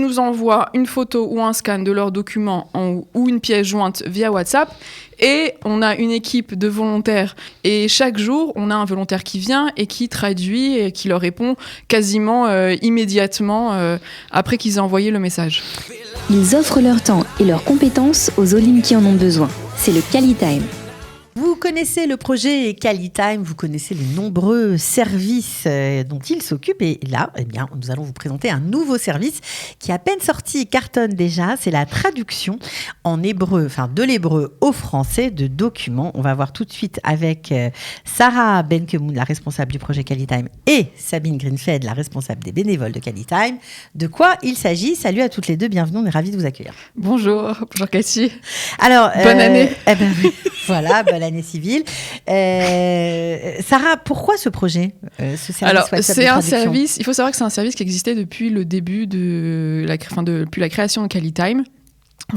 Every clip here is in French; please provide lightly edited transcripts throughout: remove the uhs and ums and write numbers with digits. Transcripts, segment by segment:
nous envoient une photo ou un scan de leurs documents ou une pièce jointe via WhatsApp. Et on a une équipe de volontaires. Et chaque jour, on a un volontaire qui vient et qui traduit et qui leur répond quasiment immédiatement après qu'ils aient envoyé le message. Ils offrent leur temps et leurs compétences aux Olim qui en ont besoin. C'est le QualiTime. Vous connaissez le projet QualiTime, vous connaissez les nombreux services dont il s'occupe. Et là, eh bien, nous allons vous présenter un nouveau service qui est à peine sorti, cartonne déjà. C'est la traduction en hébreu, de l'hébreu au français de documents. On va voir tout de suite avec Sarah Benkemoun, la responsable du projet QualiTime, et Sabine Greenfeld, la responsable des bénévoles de QualiTime, de quoi il s'agit. Salut à toutes les deux, bienvenue, on est ravis de vous accueillir. Bonjour Cathy. Alors, bonne année. Voilà, bonne année civile. Sarah, pourquoi ce projet, ce service? Alors, WhatsApp c'est de un traduction service, il faut savoir que c'est un service qui existait depuis le début depuis la création de QualiTime.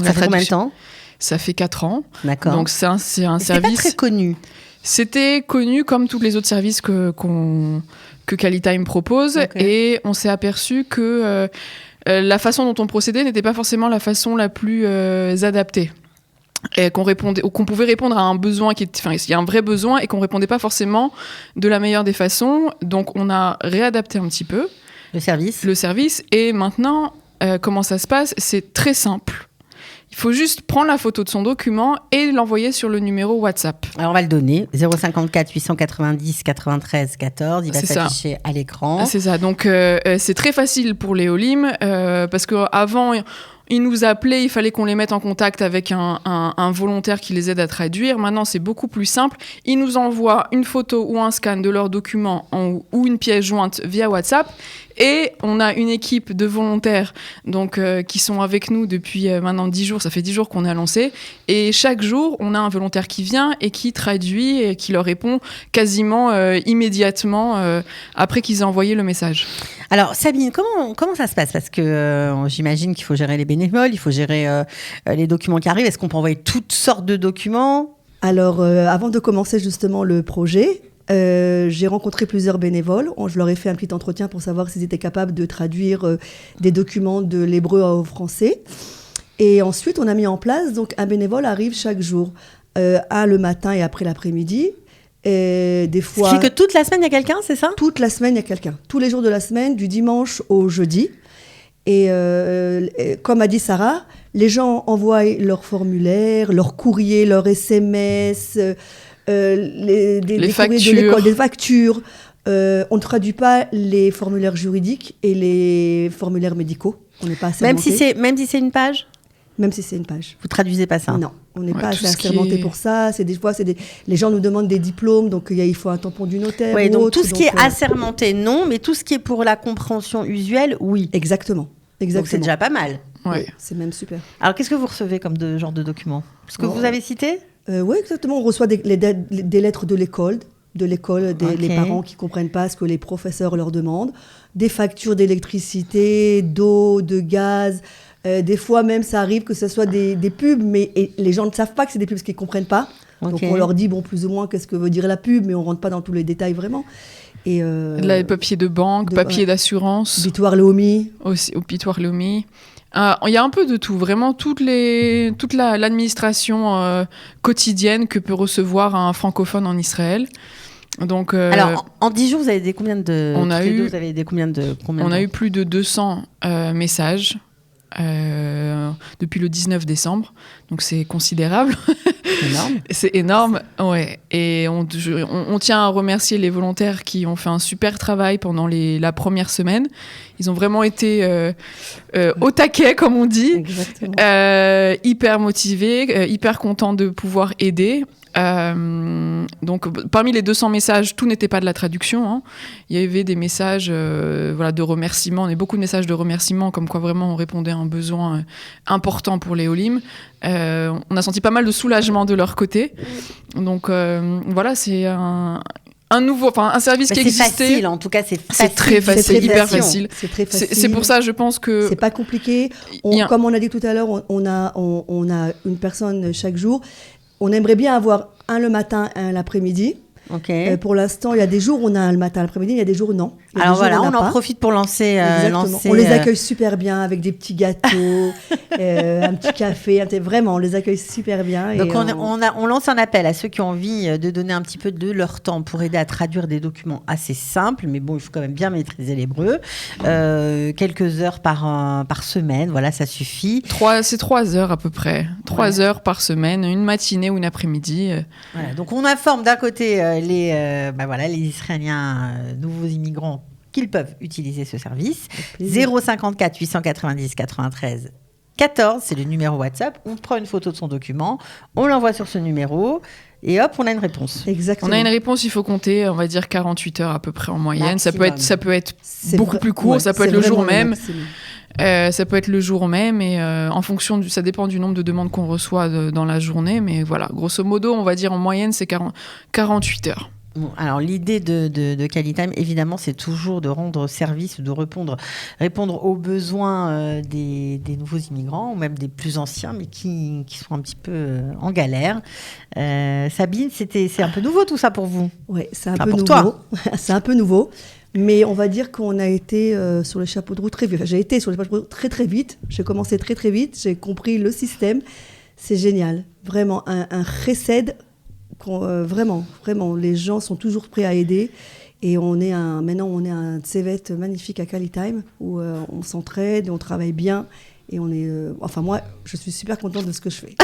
Ça fait combien de temps? Ça fait 4 ans. D'accord. Donc c'est un service... C'était pas très connu. C'était connu comme tous les autres services que QualiTime propose. Okay. Et on s'est aperçu que la façon dont on procédait n'était pas forcément la façon la plus adaptée. Et qu'on pouvait répondre à un besoin il y a un vrai besoin et qu'on répondait pas forcément de la meilleure des façons. Donc on a réadapté un petit peu le service. Et maintenant, comment ça se passe? C'est très simple. Il faut juste prendre la photo de son document et l'envoyer sur le numéro WhatsApp. Alors on va le donner, 054 890 93 14, il va s'afficher à l'écran. C'est ça, donc c'est très facile pour les Olim, parce qu'avant... Ils nous appelaient, il fallait qu'on les mette en contact avec un volontaire qui les aide à traduire. Maintenant, c'est beaucoup plus simple. Ils nous envoient une photo ou un scan de leurs documents ou une pièce jointe via WhatsApp. Et on a une équipe de volontaires qui sont avec nous depuis maintenant 10 jours. Ça fait 10 jours qu'on a lancé. Et chaque jour, on a un volontaire qui vient et qui traduit et qui leur répond quasiment immédiatement après qu'ils aient envoyé le message. Alors Sabine, comment ça se passe? Parce que j'imagine qu'il faut gérer les bénévoles, il faut gérer les documents qui arrivent. Est-ce qu'on peut envoyer toutes sortes de documents? Alors, avant de commencer justement le projet, j'ai rencontré plusieurs bénévoles. Je leur ai fait un petit entretien pour savoir s'ils étaient capables de traduire des documents de l'hébreu au français. Et ensuite, on a mis en place, donc un bénévole arrive chaque jour, un le matin et après l'après-midi. Et des fois... Ce qui fait que toute la semaine, il y a quelqu'un, c'est ça? Toute la semaine, il y a quelqu'un. Tous les jours de la semaine, du dimanche au jeudi. Et comme a dit Sarah, les gens envoient leur formulaire, leur courrier, leur SMS, des factures. De l'école, des factures. On ne traduit pas les formulaires juridiques et les formulaires médicaux. On n'est pas assermenté. Même si c'est une page? Même si c'est une page. Vous traduisez pas ça? Non, on n'est pas assez assermenté pour ça. Les gens nous demandent des diplômes, donc il faut un tampon du notaire. Oui, donc autre, tout ce qui est assermenté, non, mais tout ce qui est pour la compréhension usuelle, oui. Exactement. Donc c'est déjà pas mal. Ouais. C'est même super. Alors qu'est-ce que vous recevez comme genre de documents? Ce que vous avez cité? Oui, exactement. On reçoit des lettres de l'école, les parents qui ne comprennent pas ce que les professeurs leur demandent, des factures d'électricité, d'eau, de gaz. Des fois même, ça arrive que ce soit des pubs, mais les gens ne savent pas que c'est des pubs parce qu'ils ne comprennent pas. Donc on leur dit plus ou moins qu'est-ce que veut dire la pub, mais on ne rentre pas dans tous les détails vraiment. Et papier de banque, papier d'assurance. Bitoire Léomi. Aussi, au Bitoire Léomi. Il y a un peu de tout, vraiment toute l'administration quotidienne que peut recevoir un francophone en Israël. Donc, alors, en 10 jours, vous avez des combien de... On a eu plus de 200 messages depuis le 19 décembre. Donc, c'est considérable. Énorme. C'est énorme, ouais. Et on tient à remercier les volontaires qui ont fait un super travail pendant la première semaine. Ils ont vraiment été au taquet, comme on dit. Exactement. Hyper motivés, hyper contents de pouvoir aider. Donc, parmi les 200 messages, tout n'était pas de la traduction, hein. Il y avait des messages de remerciements, beaucoup de messages de remerciements, comme quoi vraiment on répondait à un besoin important pour les Olim. On a senti pas mal de soulagement de leur côté. Donc c'est un service qui existait. C'est facile, en tout cas, c'est facile. C'est très facile, hyper facile. C'est très facile. C'est pour ça, je pense que... C'est pas compliqué. Comme on a dit tout à l'heure, on a une personne chaque jour. On aimerait bien avoir un le matin, un l'après-midi. Okay. Pour l'instant, il y a des jours où on a le matin, l'après-midi, il y a des jours où non. Alors voilà, on en profite pour lancer. On les accueille super bien avec des petits gâteaux, un petit café. Vraiment, on les accueille super bien. Donc on lance un appel à ceux qui ont envie de donner un petit peu de leur temps pour aider à traduire des documents assez simples, mais bon, il faut quand même bien maîtriser l'hébreu. Quelques heures par semaine, voilà, ça suffit. C'est 3 heures à peu près. 3 heures par semaine, une matinée ou une après-midi. Voilà, donc on informe d'un côté les Israéliens nouveaux immigrants qu'ils peuvent utiliser ce service. 054 890 93 14, c'est le numéro WhatsApp. On prend une photo de son document, on l'envoie sur ce numéro et hop, on a une réponse. Exactement. On a une réponse, il faut compter, on va dire 48 heures à peu près en moyenne. Ça peut être beaucoup plus court, ça peut être le jour même. Ça peut être le jour même et en fonction ça dépend du nombre de demandes qu'on reçoit dans la journée, mais voilà, grosso modo, on va dire en moyenne, c'est 48 heures. Bon, alors l'idée de QualiTime, évidemment, c'est toujours de rendre service, de répondre aux besoins des nouveaux immigrants ou même des plus anciens, mais qui sont un petit peu en galère. Sabine, c'est un peu nouveau tout ça pour vous? Oui, c'est un peu nouveau. Toi. C'est un peu nouveau. Mais on va dire qu'on a été sur les chapeaux de roue très vite. Enfin, j'ai été sur les chapeaux de roue très très vite. J'ai commencé très très vite. J'ai compris le système. C'est génial. Vraiment, un chesed. Vraiment, les gens sont toujours prêts à aider. Et maintenant, on est un tsevet magnifique à QualiTime où on s'entraide, on travaille bien. Et on est, moi, je suis super contente de ce que je fais.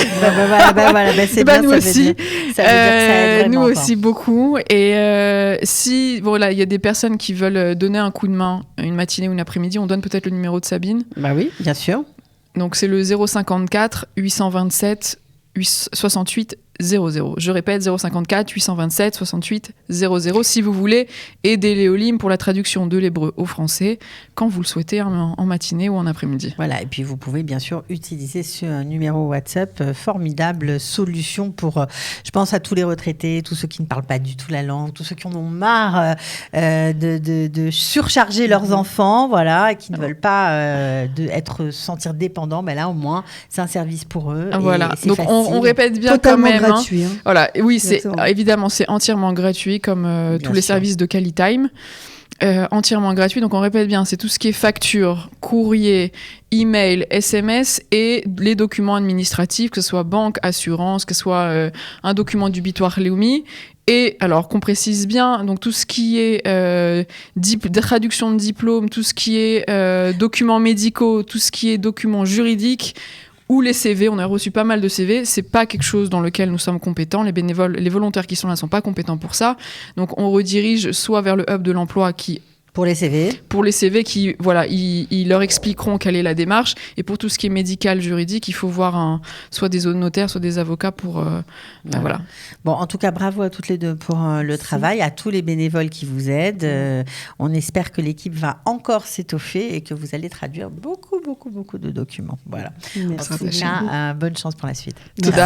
C'est bien, nous aussi. Ça veut dire que ça aide vraiment, nous aussi beaucoup. Et si, il y a des personnes qui veulent donner un coup de main une matinée ou une après-midi, on donne peut-être le numéro de Sabine. Bah oui, bien sûr. Donc c'est le 054 827 68 00. Je répète, 054 827 68 00 si vous voulez aider Léolim pour la traduction de l'hébreu au français quand vous le souhaitez en matinée ou en après-midi. Voilà, et puis vous pouvez bien sûr utiliser ce numéro WhatsApp, formidable solution pour, je pense à tous les retraités, tous ceux qui ne parlent pas du tout la langue, tous ceux qui en ont marre de surcharger leurs enfants, voilà, et qui ne veulent pas sentir dépendants. Ben là au moins c'est un service pour eux. Voilà, et donc on répète bien totalement quand même. Gratuit, hein. Voilà, oui, Exactement. c'est entièrement gratuit comme tous les services de QualiTime. Entièrement gratuit, donc on répète bien, c'est tout ce qui est facture, courrier, email, SMS et les documents administratifs, que ce soit banque, assurance, que ce soit un document du bitoire Léomi. Et alors qu'on précise bien, donc tout ce qui est traduction de diplôme, tout ce qui est documents médicaux, tout ce qui est documents juridiques, ou les CV, on a reçu pas mal de CV, c'est pas quelque chose dans lequel nous sommes compétents, les bénévoles, les volontaires qui sont là sont pas compétents pour ça, donc on redirige soit vers le hub de l'emploi qui... Pour les CV qui, voilà, ils leur expliqueront quelle est la démarche. Et pour tout ce qui est médical, juridique, il faut voir soit des notaires, soit des avocats pour... voilà. Bon, en tout cas, bravo à toutes les deux pour le travail, à tous les bénévoles qui vous aident. On espère que l'équipe va encore s'étoffer et que vous allez traduire beaucoup, beaucoup, beaucoup de documents. Voilà. Merci. En tout cas, bonne chance pour la suite.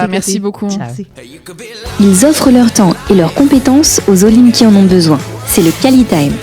Merci beaucoup. Merci. Ils offrent leur temps et leurs compétences aux Olim qui en ont besoin. C'est le QualiTime.